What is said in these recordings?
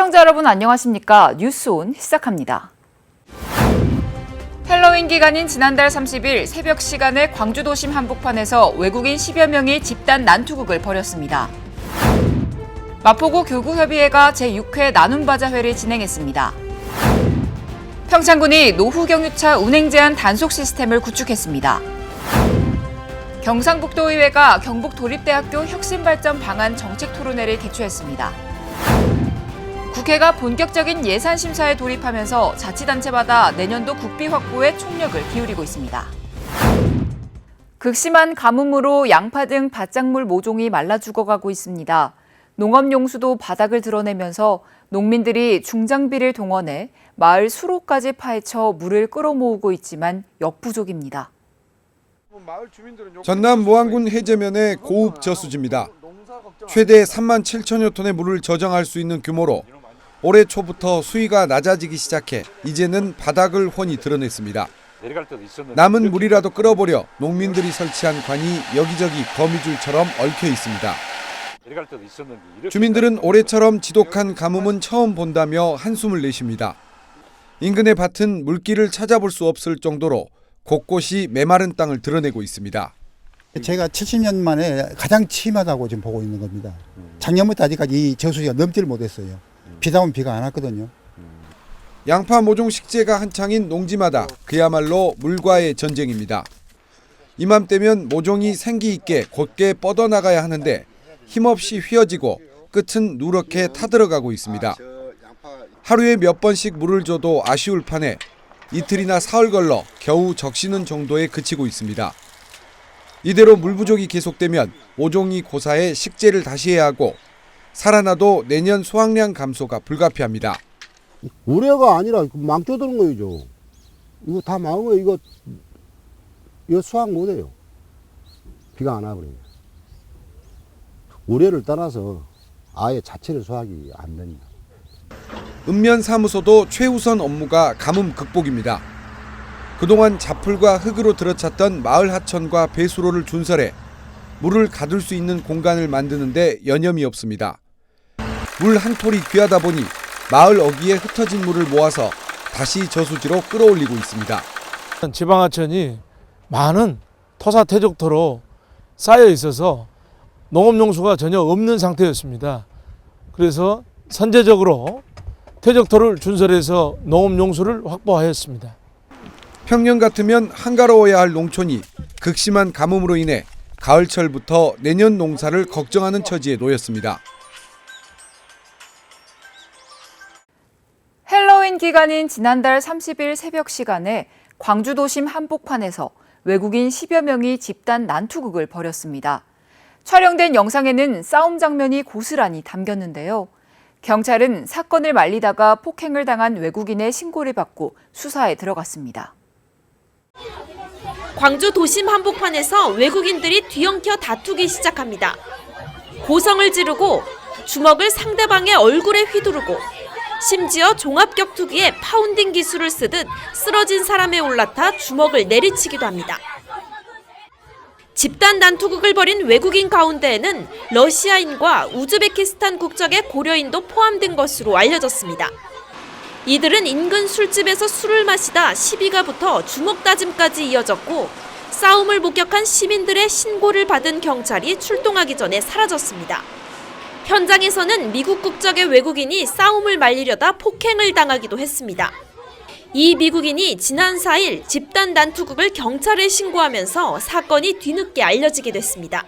시청자 여러분 안녕하십니까? 뉴스온 시작합니다. 헬로윈 기간인 지난달 30일 새벽 시간에 광주 도심 한복판에서 외국인 10여 명이 집단 난투극을 벌였습니다. 마포구 교구협의회가 제6회 나눔바자회를 진행했습니다. 평창군이 노후 경유차 운행 제한 단속 시스템을 구축했습니다. 경상북도의회가 경북도립대학교 혁신발전 방안 정책 토론회를 개최했습니다. 국회가 본격적인 예산 심사에 돌입하면서 자치단체마다 내년도 국비 확보에 총력을 기울이고 있습니다. 극심한 가뭄으로 양파 등 밭작물 모종이 말라 죽어가고 있습니다. 농업용수도 바닥을 드러내면서 농민들이 중장비를 동원해 마을 수로까지 파헤쳐 물을 끌어모으고 있지만 역부족입니다. 전남 모항군 해제면의 고읍 저수지입니다. 최대 3만 7천여 톤의 물을 저장할 수 있는 규모로 올해 초부터 수위가 낮아지기 시작해 이제는 바닥을 훤히 드러냈습니다. 남은 물이라도 끌어보려 농민들이 설치한 관이 여기저기 거미줄처럼 얽혀 있습니다. 주민들은 올해처럼 지독한 가뭄은 처음 본다며 한숨을 내쉽니다. 인근의 밭은 물길을 찾아볼 수 없을 정도로 곳곳이 메마른 땅을 드러내고 있습니다. 제가 70년 만에 가장 심하다고 지금 보고 있는 겁니다. 작년부터 아직까지 이 저수지가 넘지를 못했어요. 비다 오면 비가 안 왔거든요. 양파 모종 식재가 한창인 농지마다 그야말로 물과의 전쟁입니다. 이맘때면 모종이 생기 있게 곧게 뻗어나가야 하는데 힘없이 휘어지고 끝은 누렇게 타들어가고 있습니다. 하루에 몇 번씩 물을 줘도 아쉬울 판에 이틀이나 사흘 걸러 겨우 적시는 정도에 그치고 있습니다. 이대로 물 부족이 계속되면 모종이 고사해 식재를 다시 해야 하고 살아나도 내년 수확량 감소가 불가피합니다. 우려가 아니라 망쳐드는 거죠. 이거 다 망한 거예요. 이거 수확 못해요. 비가 안 와버리면. 우려를 떠나서 아예 자체를 수확이 안 됩니다. 읍면사무소도 최우선 업무가 가뭄 극복입니다. 그동안 자풀과 흙으로 들어찼던 마을 하천과 배수로를 준설해 물을 가둘 수 있는 공간을 만드는데 여념이 없습니다. 물 한 톨이 귀하다 보니 마을 어귀에 흩어진 물을 모아서 다시 저수지로 끌어올리고 있습니다. 지방하천이 많은 토사 퇴적토로 쌓여 있어서 농업용수가 전혀 없는 상태였습니다. 그래서 선제적으로 퇴적토를 준설해서 농업용수를 확보하였습니다. 평년 같으면 한가로워야 할 농촌이 극심한 가뭄으로 인해 가을철부터 내년 농사를 걱정하는 처지에 놓였습니다. 헬로윈 기간인 지난달 30일 새벽 시간에 광주 도심 한복판에서 외국인 10여 명이 집단 난투극을 벌였습니다. 촬영된 영상에는 싸움 장면이 고스란히 담겼는데요. 경찰은 사건을 말리다가 폭행을 당한 외국인의 신고를 받고 수사에 들어갔습니다. 광주 도심 한복판에서 외국인들이 뒤엉켜 다투기 시작합니다. 고성을 지르고 주먹을 상대방의 얼굴에 휘두르고 심지어 종합격투기에 파운딩 기술을 쓰듯 쓰러진 사람에 올라타 주먹을 내리치기도 합니다. 집단 난투극을 벌인 외국인 가운데에는 러시아인과 우즈베키스탄 국적의 고려인도 포함된 것으로 알려졌습니다. 이들은 인근 술집에서 술을 마시다 시비가 붙어 주먹 다짐까지 이어졌고 싸움을 목격한 시민들의 신고를 받은 경찰이 출동하기 전에 사라졌습니다. 현장에서는 미국 국적의 외국인이 싸움을 말리려다 폭행을 당하기도 했습니다. 이 미국인이 지난 4일 집단 난투극을 경찰에 신고하면서 사건이 뒤늦게 알려지게 됐습니다.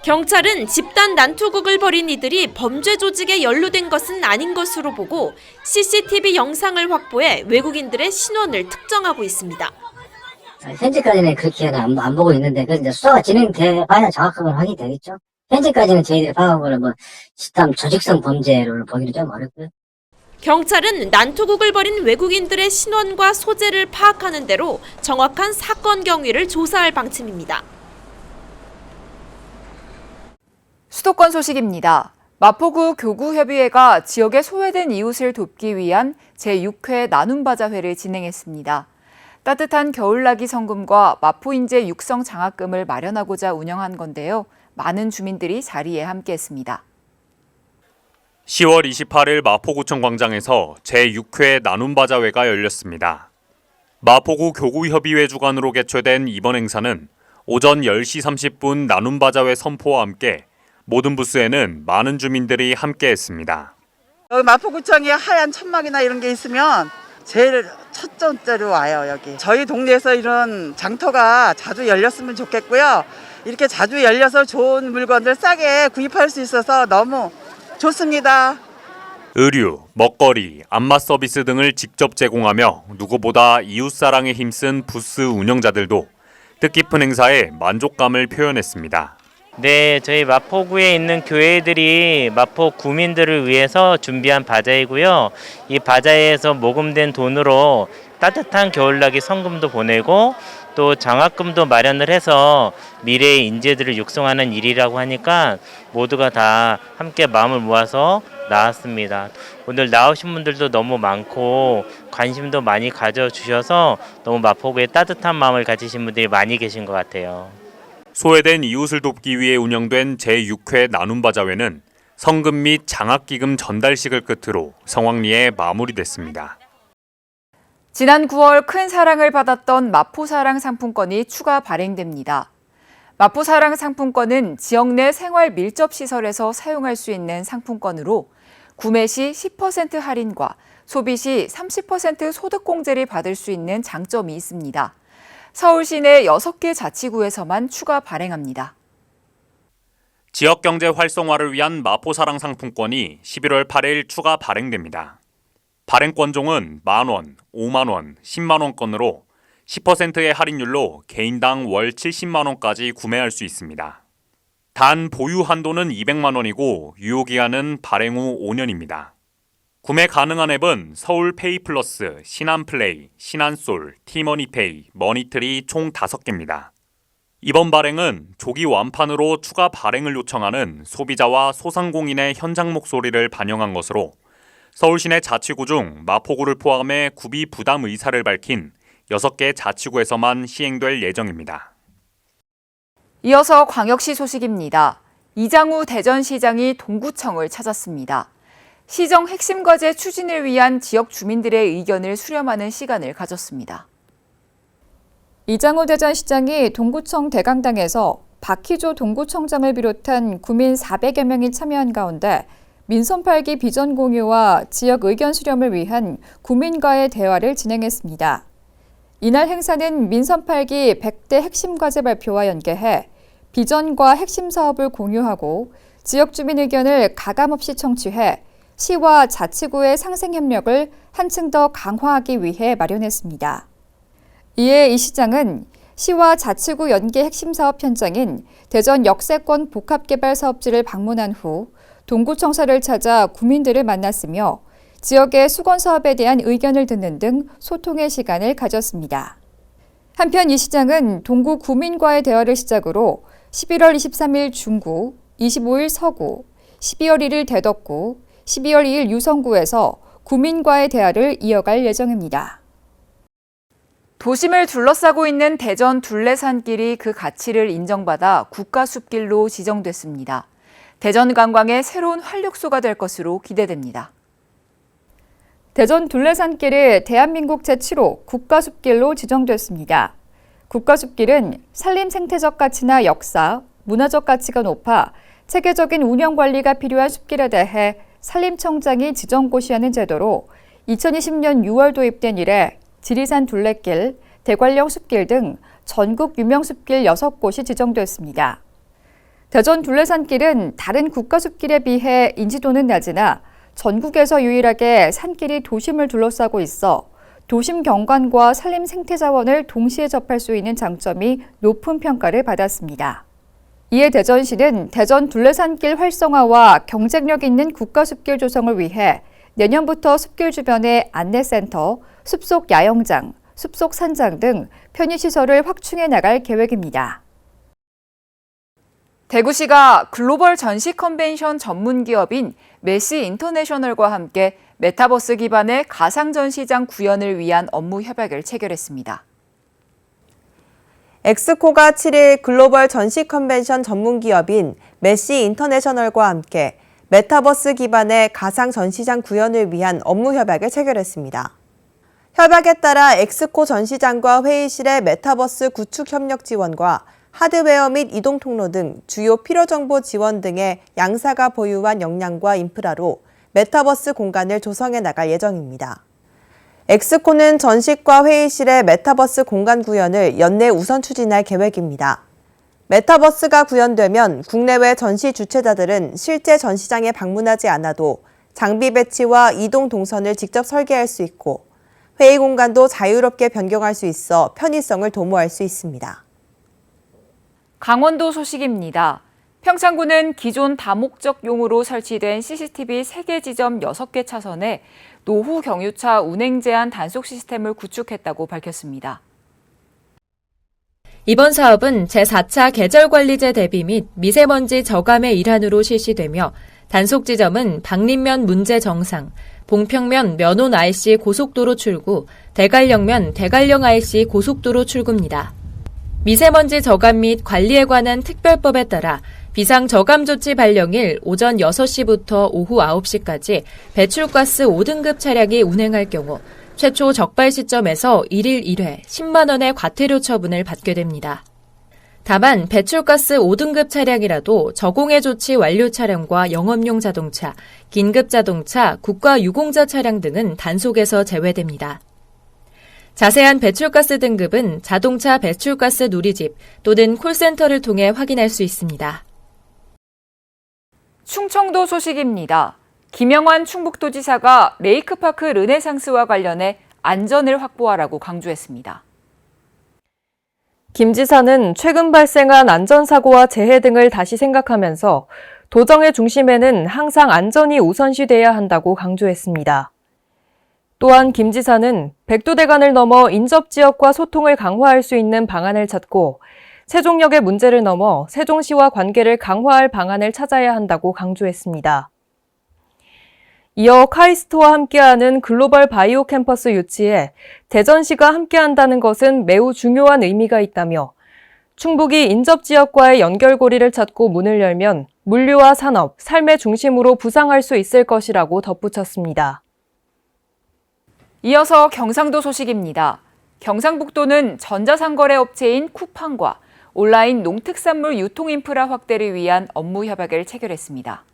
경찰은 집단 난투극을 벌인 이들이 범죄 조직에 연루된 것은 아닌 것으로 보고 CCTV 영상을 확보해 외국인들의 신원을 특정하고 있습니다. 현재까지는 그렇게는 안 보고 있는데 이제 수사가 진행돼봐야 정확하게 확인이 되겠죠. 현재까지는 저희들이 파악하고는 집단 조직성 범죄를 보기는 좀 어렵고요. 경찰은 난투극을 벌인 외국인들의 신원과 소재를 파악하는 대로 정확한 사건 경위를 조사할 방침입니다. 수도권 소식입니다. 마포구 교구협의회가 지역에 소외된 이웃을 돕기 위한 제6회 나눔바자회를 진행했습니다. 따뜻한 겨울나기 성금과 마포인재 육성 장학금을 마련하고자 운영한 건데요. 많은 주민들이 자리에 함께했습니다. 10월 28일 마포구청 광장에서 제6회 나눔바자회가 열렸습니다. 마포구 교구협의회 주관으로 개최된 이번 행사는 오전 10시 30분 나눔바자회 선포와 함께 모든 부스에는 많은 주민들이 함께했습니다. 여기 마포구청에 하얀 천막이나 이런 게 있으면 제일 첫 번째로 와요. 여기 저희 동네에서 이런 장터가 자주 열렸으면 좋겠고요. 이렇게 자주 열려서 좋은 물건들 싸게 구입할 수 있어서 너무 좋습니다. 의류, 먹거리, 안마 서비스 등을 직접 제공하며 누구보다 이웃사랑에 힘쓴 부스 운영자들도 뜻깊은 행사에 만족감을 표현했습니다. 네, 저희 마포구에 있는 교회들이 마포 구민들을 위해서 준비한 바자회고요. 이 바자회에서 모금된 돈으로 따뜻한 겨울나기 성금도 보내고 또 장학금도 마련을 해서 미래의 인재들을 육성하는 일이라고 하니까 모두가 다 함께 마음을 모아서 나왔습니다. 오늘 나오신 분들도 너무 많고 관심도 많이 가져주셔서 너무 마포구에 따뜻한 마음을 가지신 분들이 많이 계신 것 같아요. 소외된 이웃을 돕기 위해 운영된 제6회 나눔바자회는 성금 및 장학기금 전달식을 끝으로 성황리에 마무리됐습니다. 지난 9월 큰 사랑을 받았던 마포사랑 상품권이 추가 발행됩니다. 마포사랑 상품권은 지역 내 생활 밀접 시설에서 사용할 수 있는 상품권으로 구매 시 10% 할인과 소비 시 30% 소득공제를 받을 수 있는 장점이 있습니다. 서울 시내 6개 자치구에서만 추가 발행합니다. 지역경제 활성화를 위한 마포사랑 상품권이 11월 8일 추가 발행됩니다. 발행권종은 만원, 5만원, 10만원권으로 10%의 할인율로 개인당 월 70만원까지 구매할 수 있습니다. 단 보유 한도는 200만원이고 유효기간은 발행 후 5년입니다. 구매 가능한 앱은 서울페이 플러스, 신한플레이, 신한솔, 티머니페이, 머니트리 총 5개입니다. 이번 발행은 조기 완판으로 추가 발행을 요청하는 소비자와 소상공인의 현장 목소리를 반영한 것으로 서울시내 자치구 중 마포구를 포함해 구비 부담 의사를 밝힌 6개 자치구에서만 시행될 예정입니다. 이어서 광역시 소식입니다. 이장우 대전시장이 동구청을 찾았습니다. 시정 핵심 과제 추진을 위한 지역 주민들의 의견을 수렴하는 시간을 가졌습니다. 이장우 대전시장이 동구청 대강당에서 박희조 동구청장을 비롯한 구민 400여 명이 참여한 가운데 민선 8기 비전 공유와 지역 의견 수렴을 위한 구민과의 대화를 진행했습니다. 이날 행사는 민선 8기 100대 핵심 과제 발표와 연계해 비전과 핵심 사업을 공유하고 지역 주민 의견을 가감없이 청취해 시와 자치구의 상생 협력을 한층 더 강화하기 위해 마련했습니다. 이에 이 시장은 시와 자치구 연계 핵심 사업 현장인 대전 역세권 복합개발사업지를 방문한 후 동구청사를 찾아 구민들을 만났으며 지역의 수건사업에 대한 의견을 듣는 등 소통의 시간을 가졌습니다. 한편 이 시장은 동구 구민과의 대화를 시작으로 11월 23일 중구, 25일 서구, 12월 1일 대덕구, 12월 2일 유성구에서 구민과의 대화를 이어갈 예정입니다. 도심을 둘러싸고 있는 대전 둘레산길이 그 가치를 인정받아 국가숲길로 지정됐습니다. 대전 관광의 새로운 활력소가 될 것으로 기대됩니다. 대전 둘레산길이 대한민국 제7호 국가숲길로 지정됐습니다. 국가숲길은 산림 생태적 가치나 역사, 문화적 가치가 높아 체계적인 운영 관리가 필요한 숲길에 대해 산림청장이 지정고시하는 제도로 2020년 6월 도입된 이래 지리산 둘레길, 대관령 숲길 등 전국 유명 숲길 6곳이 지정됐습니다. 대전 둘레산길은 다른 국가숲길에 비해 인지도는 낮으나 전국에서 유일하게 산길이 도심을 둘러싸고 있어 도심 경관과 산림 생태 자원을 동시에 접할 수 있는 장점이 높은 평가를 받았습니다. 이에 대전시는 대전 둘레산길 활성화와 경쟁력 있는 국가숲길 조성을 위해 내년부터 숲길 주변에 안내센터, 숲속 야영장, 숲속 산장 등 편의시설을 확충해 나갈 계획입니다. 대구시가 글로벌 전시 컨벤션 전문 기업인 메시 인터내셔널과 함께 메타버스 기반의 가상 전시장 구현을 위한 업무 협약을 체결했습니다. 엑스코가 7일 글로벌 전시 컨벤션 전문 기업인 메시 인터내셔널과 함께 메타버스 기반의 가상 전시장 구현을 위한 업무 협약을 체결했습니다. 협약에 따라 엑스코 전시장과 회의실의 메타버스 구축 협력 지원과 하드웨어 및 이동 통로 등 주요 필요 정보 지원 등의 양사가 보유한 역량과 인프라로 메타버스 공간을 조성해 나갈 예정입니다. 엑스코는 전시과 회의실의 메타버스 공간 구현을 연내 우선 추진할 계획입니다. 메타버스가 구현되면 국내외 전시 주최자들은 실제 전시장에 방문하지 않아도 장비 배치와 이동 동선을 직접 설계할 수 있고 회의 공간도 자유롭게 변경할 수 있어 편의성을 도모할 수 있습니다. 강원도 소식입니다. 평창군은 기존 다목적용으로 설치된 CCTV 3개 지점 6개 차선에 노후 경유차 운행 제한 단속 시스템을 구축했다고 밝혔습니다. 이번 사업은 제4차 계절관리제 대비 및 미세먼지 저감의 일환으로 실시되며 단속 지점은 박림면 문제 정상, 봉평면 면온 RC 고속도로 출구, 대관령면 대관령 RC 고속도로 출구입니다. 미세먼지 저감 및 관리에 관한 특별법에 따라 비상 저감 조치 발령일 오전 6시부터 오후 9시까지 배출가스 5등급 차량이 운행할 경우 최초 적발 시점에서 1일 1회 10만 원의 과태료 처분을 받게 됩니다. 다만 배출가스 5등급 차량이라도 저공해 조치 완료 차량과 영업용 자동차, 긴급 자동차, 국가 유공자 차량 등은 단속에서 제외됩니다. 자세한 배출가스 등급은 자동차 배출가스 누리집 또는 콜센터를 통해 확인할 수 있습니다. 충청도 소식입니다. 김영환 충북도지사가 레이크파크 르네상스와 관련해 안전을 확보하라고 강조했습니다. 김 지사는 최근 발생한 안전사고와 재해 등을 다시 생각하면서 도정의 중심에는 항상 안전이 우선시돼야 한다고 강조했습니다. 또한 김 지사는 백두대간을 넘어 인접지역과 소통을 강화할 수 있는 방안을 찾고 세종역의 문제를 넘어 세종시와 관계를 강화할 방안을 찾아야 한다고 강조했습니다. 이어 카이스트와 함께하는 글로벌 바이오 캠퍼스 유치에 대전시가 함께한다는 것은 매우 중요한 의미가 있다며 충북이 인접지역과의 연결고리를 찾고 문을 열면 물류와 산업, 삶의 중심으로 부상할 수 있을 것이라고 덧붙였습니다. 이어서 경상도 소식입니다. 경상북도는 전자상거래 업체인 쿠팡과 온라인 농특산물 유통 인프라 확대를 위한 업무 협약을 체결했습니다.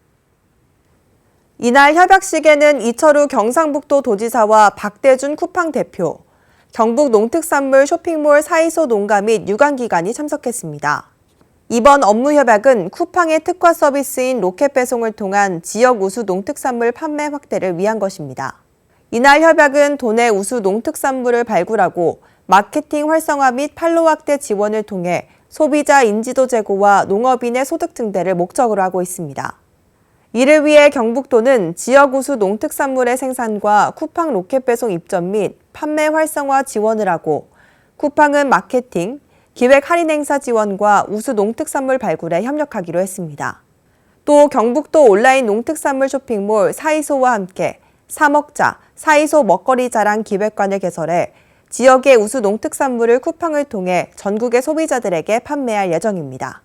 이날 협약식에는 이철우 경상북도 도지사와 박대준 쿠팡 대표, 경북 농특산물 쇼핑몰 사이소 농가 및 유관기관이 참석했습니다. 이번 업무 협약은 쿠팡의 특화 서비스인 로켓 배송을 통한 지역 우수 농특산물 판매 확대를 위한 것입니다. 이날 협약은 도내 우수 농특산물을 발굴하고 마케팅 활성화 및 판로 확대 지원을 통해 소비자 인지도 제고와 농업인의 소득 증대를 목적으로 하고 있습니다. 이를 위해 경북도는 지역 우수 농특산물의 생산과 쿠팡 로켓 배송 입점 및 판매 활성화 지원을 하고 쿠팡은 마케팅, 기획 할인 행사 지원과 우수 농특산물 발굴에 협력하기로 했습니다. 또 경북도 온라인 농특산물 쇼핑몰 사이소와 함께 사먹자, 사이소 먹거리 자랑 기획관을 개설해 지역의 우수 농특산물을 쿠팡을 통해 전국의 소비자들에게 판매할 예정입니다.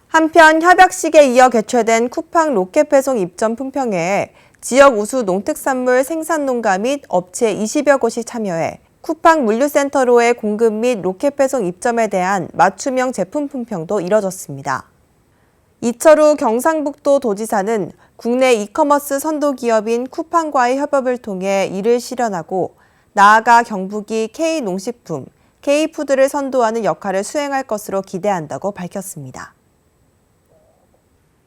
한편 협약식에 이어 개최된 쿠팡 로켓 배송 입점 품평회에 지역 우수 농특산물 생산 농가 및 업체 20여 곳이 참여해 쿠팡 물류센터로의 공급 및 로켓 배송 입점에 대한 맞춤형 제품 품평도 이뤄졌습니다. 이철우 경상북도 도지사는 국내 이커머스 선도 기업인 쿠팡과의 협업을 통해 이를 실현하고 나아가 경북이 K농식품, K푸드를 선도하는 역할을 수행할 것으로 기대한다고 밝혔습니다.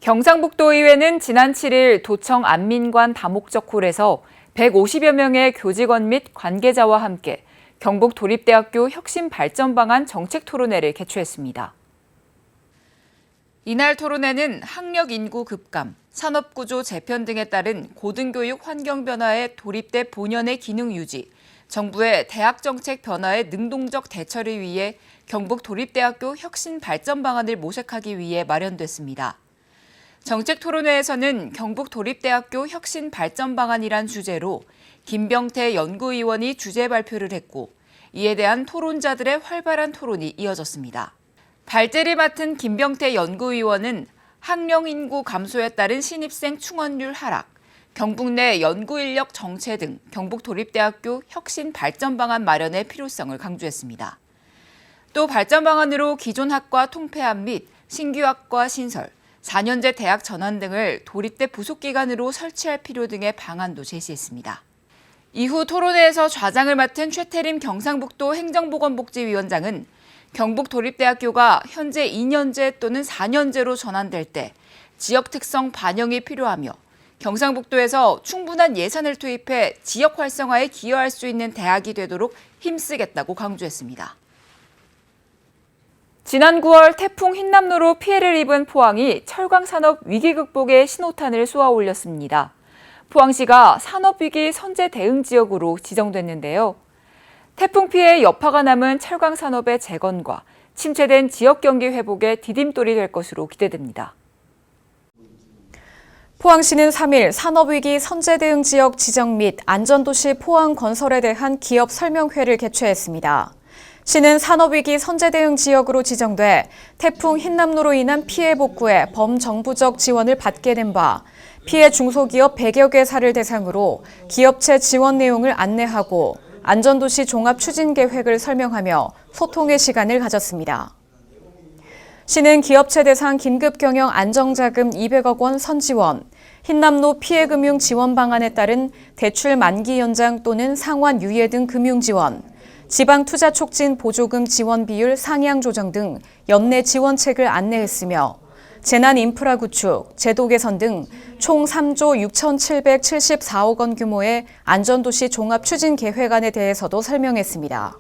경상북도의회는 지난 7일 도청 안민관 다목적홀에서 150여 명의 교직원 및 관계자와 함께 경북도립대학교 혁신발전방안 정책토론회를 개최했습니다. 이날 토론회는 학력 인구 급감, 산업구조 재편 등에 따른 고등교육 환경 변화의 도립대 본연의 기능 유지, 정부의 대학 정책 변화에 능동적 대처를 위해 경북도립대학교 혁신발전 방안을 모색하기 위해 마련됐습니다. 정책토론회에서는 경북도립대학교 혁신발전 방안이란 주제로 김병태 연구위원이 주제 발표를 했고 이에 대한 토론자들의 활발한 토론이 이어졌습니다. 발제를 맡은 김병태 연구위원은 학령 인구 감소에 따른 신입생 충원율 하락, 경북 내 연구 인력 정체 등 경북도립대학교 혁신 발전 방안 마련의 필요성을 강조했습니다. 또 발전 방안으로 기존 학과 통폐합 및 신규 학과 신설, 4년제 대학 전환 등을 도립대 부속 기관으로 설치할 필요 등의 방안도 제시했습니다. 이후 토론회에서 좌장을 맡은 최태림 경상북도 행정보건복지위원장은 경북도립대학교가 현재 2년제 또는 4년제로 전환될 때 지역 특성 반영이 필요하며 경상북도에서 충분한 예산을 투입해 지역 활성화에 기여할 수 있는 대학이 되도록 힘쓰겠다고 강조했습니다. 지난 9월 태풍 흰남노로 피해를 입은 포항이 철강산업 위기 극복에 신호탄을 쏘아 올렸습니다. 포항시가 산업위기 선제 대응 지역으로 지정됐는데요. 태풍 피해 여파가 남은 철강산업의 재건과 침체된 지역 경기 회복에 디딤돌이 될 것으로 기대됩니다. 포항시는 3일 산업위기 선제 대응 지역 지정 및 안전도시 포항 건설에 대한 기업 설명회를 개최했습니다. 시는 산업위기 선제 대응 지역으로 지정돼 태풍 흰남노로 인한 피해 복구에 범정부적 지원을 받게 된 바 피해 중소기업 100여 개사를 대상으로 기업체 지원 내용을 안내하고 안전도시 종합 추진 계획을 설명하며 소통의 시간을 가졌습니다. 시는 기업체 대상 긴급경영 안정자금 200억 원 선지원, 흰남노 피해금융 지원 방안에 따른 대출 만기 연장 또는 상환 유예 등 금융지원, 지방투자 촉진 보조금 지원 비율 상향 조정 등 연내 지원책을 안내했으며 재난 인프라 구축, 제도 개선 등 총 3조 6,774억 원 규모의 안전도시 종합 추진 계획안에 대해서도 설명했습니다.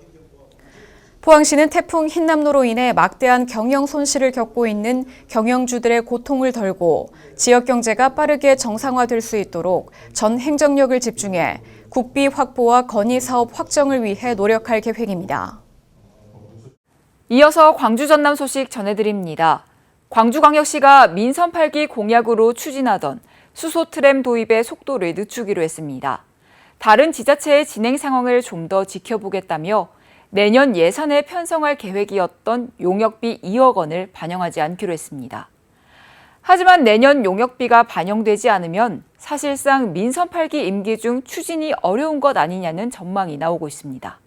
포항시는 태풍 흰남노로 인해 막대한 경영 손실을 겪고 있는 경영주들의 고통을 덜고 지역 경제가 빠르게 정상화될 수 있도록 전 행정력을 집중해 국비 확보와 건의 사업 확정을 위해 노력할 계획입니다. 이어서 광주 전남 소식 전해드립니다. 광주광역시가 민선 8기 공약으로 추진하던 수소 트램 도입의 속도를 늦추기로 했습니다. 다른 지자체의 진행 상황을 좀 더 지켜보겠다며 내년 예산에 편성할 계획이었던 용역비 2억 원을 반영하지 않기로 했습니다. 하지만 내년 용역비가 반영되지 않으면 사실상 민선 8기 임기 중 추진이 어려운 것 아니냐는 전망이 나오고 있습니다.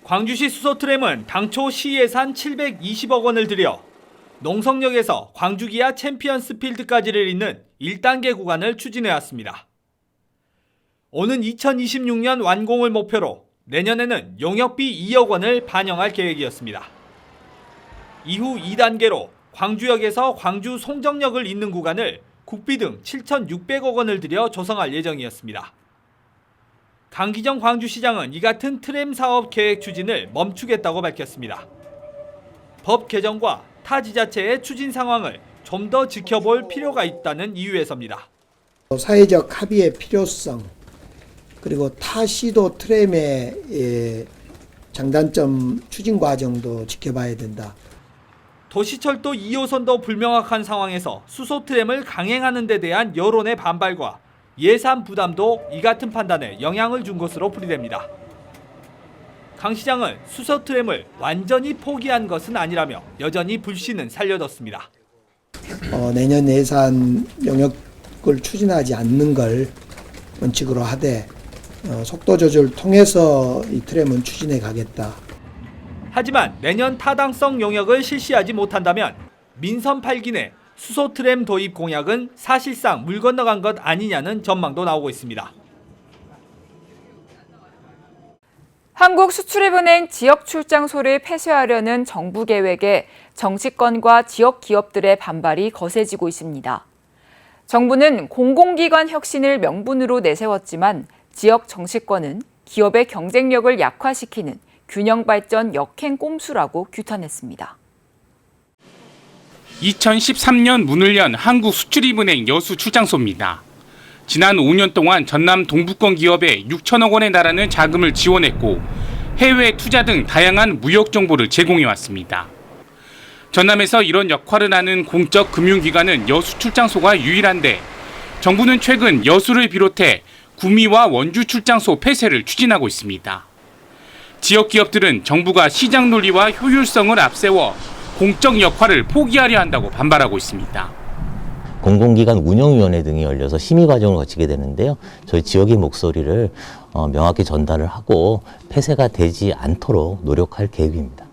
광주시 수소트램은 당초 시 예산 720억 원을 들여 농성역에서 광주기아 챔피언스 필드까지를 잇는 1단계 구간을 추진해왔습니다. 오는 2026년 완공을 목표로 내년에는 용역비 2억 원을 반영할 계획이었습니다. 이후 2단계로 광주역에서 광주 송정역을 잇는 구간을 국비 등 7,600억 원을 들여 조성할 예정이었습니다. 강기정 광주시장은 이 같은 트램 사업 계획 추진을 멈추겠다고 밝혔습니다. 법 개정과 타 지자체의 추진 상황을 좀 더 지켜볼 필요가 있다는 이유에서입니다. 사회적 합의의 필요성, 그리고 타 시도 트램의 장단점 추진 과정도 지켜봐야 된다. 도시철도 2호선도 불명확한 상황에서 수소 트램을 강행하는 데 대한 여론의 반발과 예산 부담도 이 같은 판단에 영향을 준 것으로 풀이됩니다. 강 시장은 수소 트램을 완전히 포기한 것은 아니라며 여전히 불씨는 살려뒀습니다. 내년 예산 용역을 추진하지 않는 걸 원칙으로 하되 속도 조절을 통해서 이 트램은 추진해 가겠다. 하지만 내년 타당성 용역을 실시하지 못한다면 민선 8기 내 수소 트램 도입 공약은 사실상 물 건너간 것 아니냐는 전망도 나오고 있습니다. 한국수출입은행 지역 출장소를 폐쇄하려는 정부 계획에 정치권과 지역 기업들의 반발이 거세지고 있습니다. 정부는 공공기관 혁신을 명분으로 내세웠지만 지역 정치권은 기업의 경쟁력을 약화시키는 균형 발전 역행 꼼수라고 규탄했습니다. 2013년 문을 연 한국수출입은행 여수 출장소입니다. 지난 5년 동안 전남 동부권 기업에 6천억 원에 달하는 자금을 지원했고 해외 투자 등 다양한 무역 정보를 제공해왔습니다. 전남에서 이런 역할을 하는 공적 금융기관은 여수 출장소가 유일한데 정부는 최근 여수를 비롯해 구미와 원주 출장소 폐쇄를 추진하고 있습니다. 지역 기업들은 정부가 시장 논리와 효율성을 앞세워 공적 역할을 포기하려 한다고 반발하고 있습니다. 공공기관 운영위원회 등이 열려서 심의 과정을 거치게 되는데요. 저희 지역의 목소리를 명확히 전달을 하고 폐쇄가 되지 않도록 노력할 계획입니다.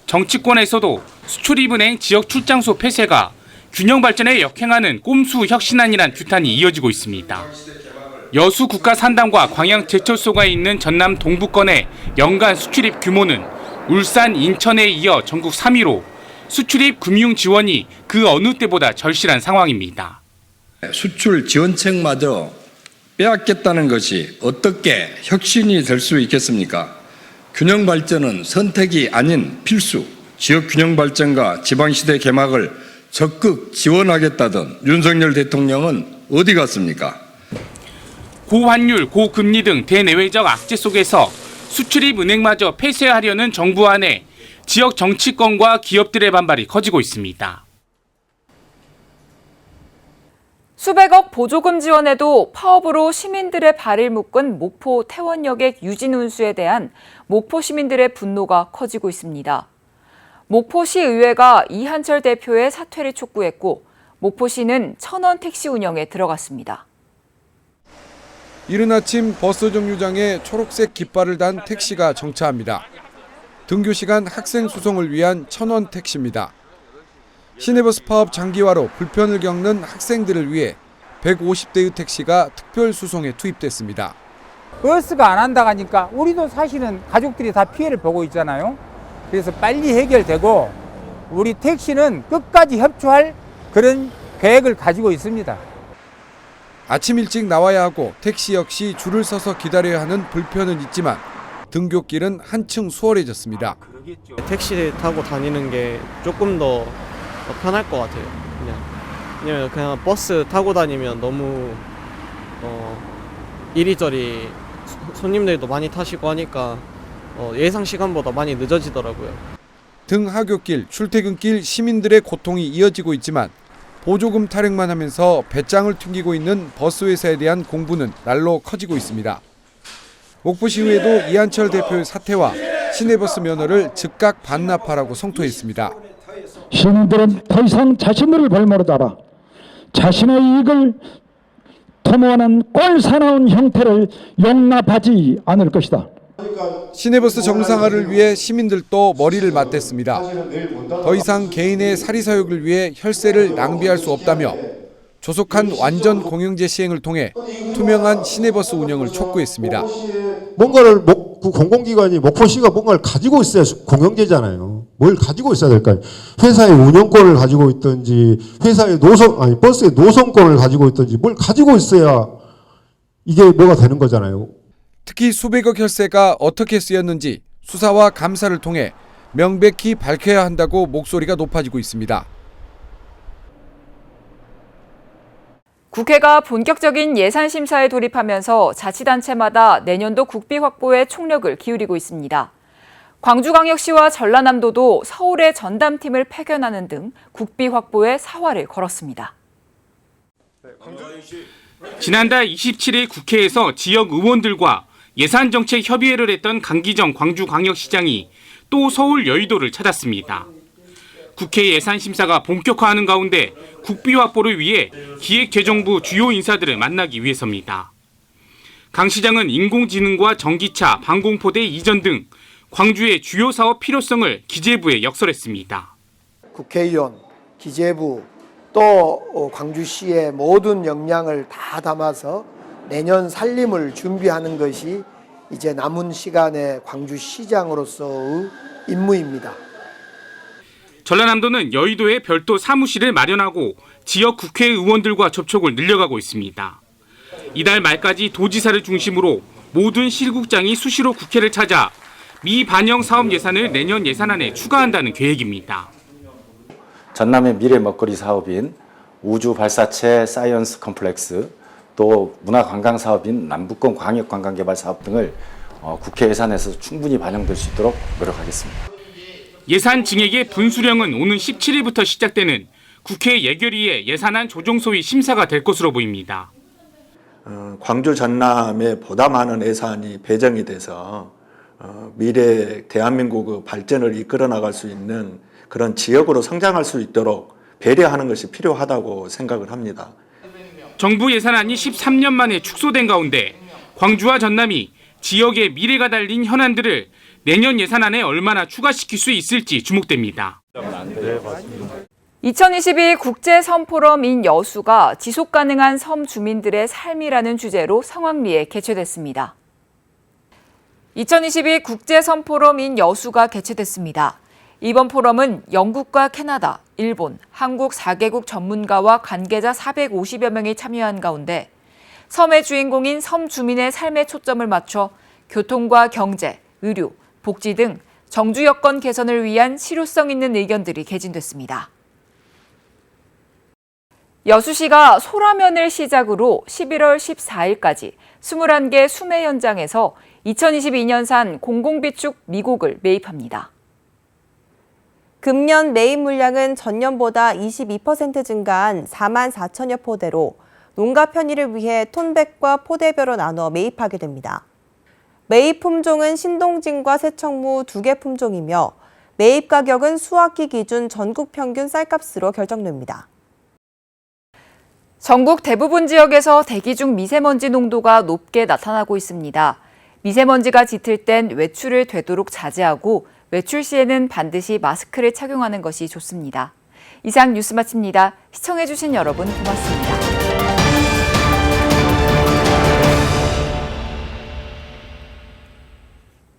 정치권에서도 수출입은행 지역 출장소 폐쇄가 균형 발전에 역행하는 꼼수 혁신안이란 규탄이 이어지고 있습니다. 여수 국가산단과 광양제철소가 있는 전남 동부권의 연간 수출입 규모는 울산, 인천에 이어 전국 3위로 수출입 금융 지원이 그 어느 때보다 절실한 상황입니다. 수출 지원책마저 빼앗겠다는 것이 어떻게 혁신이 될 수 있겠습니까? 균형 발전은 선택이 아닌 필수, 지역 균형 발전과 지방시대 개막을 적극 지원하겠다던 윤석열 대통령은 어디 갔습니까? 고환율, 고금리 등 대내외적 악재 속에서 수출입 은행마저 폐쇄하려는 정부 안에 지역 정치권과 기업들의 반발이 커지고 있습니다. 수백억 보조금 지원에도 파업으로 시민들의 발을 묶은 목포 태원역의 유진 운수에 대한 목포 시민들의 분노가 커지고 있습니다. 목포시 의회가 이한철 대표의 사퇴를 촉구했고 목포시는 1,000원 택시 운영에 들어갔습니다. 이른 아침 버스 정류장에 초록색 깃발을 단 택시가 정차합니다. 등교 시간 학생 수송을 위한 1,000원 택시입니다. 시내버스 파업 장기화로 불편을 겪는 학생들을 위해 150대의 택시가 특별 수송에 투입됐습니다. 버스가 안 한다 하니까 우리도 사실은 가족들이 다 피해를 보고 있잖아요. 그래서 빨리 해결되고 우리 택시는 끝까지 협조할 그런 계획을 가지고 있습니다. 아침 일찍 나와야 하고 택시 역시 줄을 서서 기다려야 하는 불편은 있지만 등굣길은 한층 수월해졌습니다. 택시 타고 다니는 게 조금 더 편할 것 같아요. 왜냐면 그냥 버스 타고 다니면 너무 이리저리 손님들도 많이 타시고 하니까 예상 시간보다 많이 늦어지더라고요. 등하굣길, 출퇴근길 시민들의 고통이 이어지고 있지만 보조금 타령만 하면서 배짱을 튕기고 있는 버스 회사에 대한 공분은 날로 커지고 있습니다. 목포시의회도 이한철 대표의 사퇴와 시내버스 면허를 즉각 반납하라고 성토했습니다. 시민들은 더 이상 자신들을 볼모로 잡아 자신의 이익을 도모하는 꼴사나운 형태를 용납하지 않을 것이다. 시내버스 정상화를 위해 시민들도 머리를 맞댔습니다. 더 이상 개인의 사리사욕을 위해 혈세를 낭비할 수 없다며 조속한 완전 공영제 시행을 통해 투명한 시내버스 운영을 촉구했습니다. 뭔가를 공공기관이 목포시가 뭔가를 가지고 있어야 공영제잖아요. 뭘 가지고 있어야 될까요? 회사의 운영권을 가지고 있든지 회사의 버스의 노선권을 가지고 있든지 뭘 가지고 있어야 이게 뭐가 되는 거잖아요. 특히 수백억 혈세가 어떻게 쓰였는지 수사와 감사를 통해 명백히 밝혀야 한다고 목소리가 높아지고 있습니다. 국회가 본격적인 예산 심사에 돌입하면서 자치단체마다 내년도 국비 확보에 총력을 기울이고 있습니다. 광주광역시와 전라남도도 서울의 전담팀을 파견하는 등 국비 확보에 사활을 걸었습니다. 지난달 27일 국회에서 지역 의원들과 예산정책협의회를 했던 강기정 광주광역시장이 또 서울 여의도를 찾았습니다. 국회 예산심사가 본격화하는 가운데 국비 확보를 위해 기획재정부 주요 인사들을 만나기 위해서입니다. 강 시장은 인공지능과 전기차, 방공포대 이전 등 광주의 주요 사업 필요성을 기재부에 역설했습니다. 국회의원, 기재부, 또 광주시의 모든 역량을 다 담아서 내년 살림을 준비하는 것이 이제 남은 시간의 광주시장으로서의 임무입니다. 전라남도는 여의도에 별도 사무실을 마련하고 지역 국회의원들과 접촉을 늘려가고 있습니다. 이달 말까지 도지사를 중심으로 모든 실국장이 수시로 국회를 찾아 미반영 사업 예산을 내년 예산안에 추가한다는 계획입니다. 전남의 미래 먹거리 사업인 우주 발사체 사이언스 컴플렉스, 또 문화관광 사업인 남북권 광역관광개발 사업 등을 국회 예산에서 충분히 반영될 수 있도록 노력하겠습니다. 예산 증액의 분수령은 오는 17일부터 시작되는 국회 예결위의 예산안 조정소위 심사가 될 것으로 보입니다. 광주 전남에 보다 많은 예산이 배정이 돼서 미래 대한민국의 발전을 이끌어 나갈 수 있는 그런 지역으로 성장할 수 있도록 배려하는 것이 필요하다고 생각을 합니다. 정부 예산안이 13년 만에 축소된 가운데 광주와 전남이 지역의 미래가 달린 현안들을 내년 예산안에 얼마나 추가시킬 수 있을지 주목됩니다. 2022 국제섬포럼 인 여수가 지속가능한 섬 주민들의 삶이라는 주제로 성황리에 개최됐습니다. 2022 국제섬포럼 인 여수가 개최됐습니다. 이번 포럼은 영국과 캐나다, 일본, 한국 4개국 전문가와 관계자 450여 명이 참여한 가운데 섬의 주인공인 섬 주민의 삶에 초점을 맞춰 교통과 경제, 의료, 복지 등 정주 여건 개선을 위한 실효성 있는 의견들이 개진됐습니다. 여수시가 소라면을 시작으로 11월 14일까지 21개 수매 현장에서 2022년산 공공비축 미곡을 매입합니다. 금년 매입 물량은 전년보다 22% 증가한 4만 4천여 포대로 농가 편의를 위해 톤백과 포대별로 나눠 매입하게 됩니다. 매입 품종은 신동진과 새청무 2개 품종이며 매입 가격은 수확기 기준 전국 평균 쌀값으로 결정됩니다. 전국 대부분 지역에서 대기 중 미세먼지 농도가 높게 나타나고 있습니다. 미세먼지가 짙을 땐 외출을 되도록 자제하고 외출 시에는 반드시 마스크를 착용하는 것이 좋습니다. 이상 뉴스 마칩니다. 시청해주신 여러분 고맙습니다.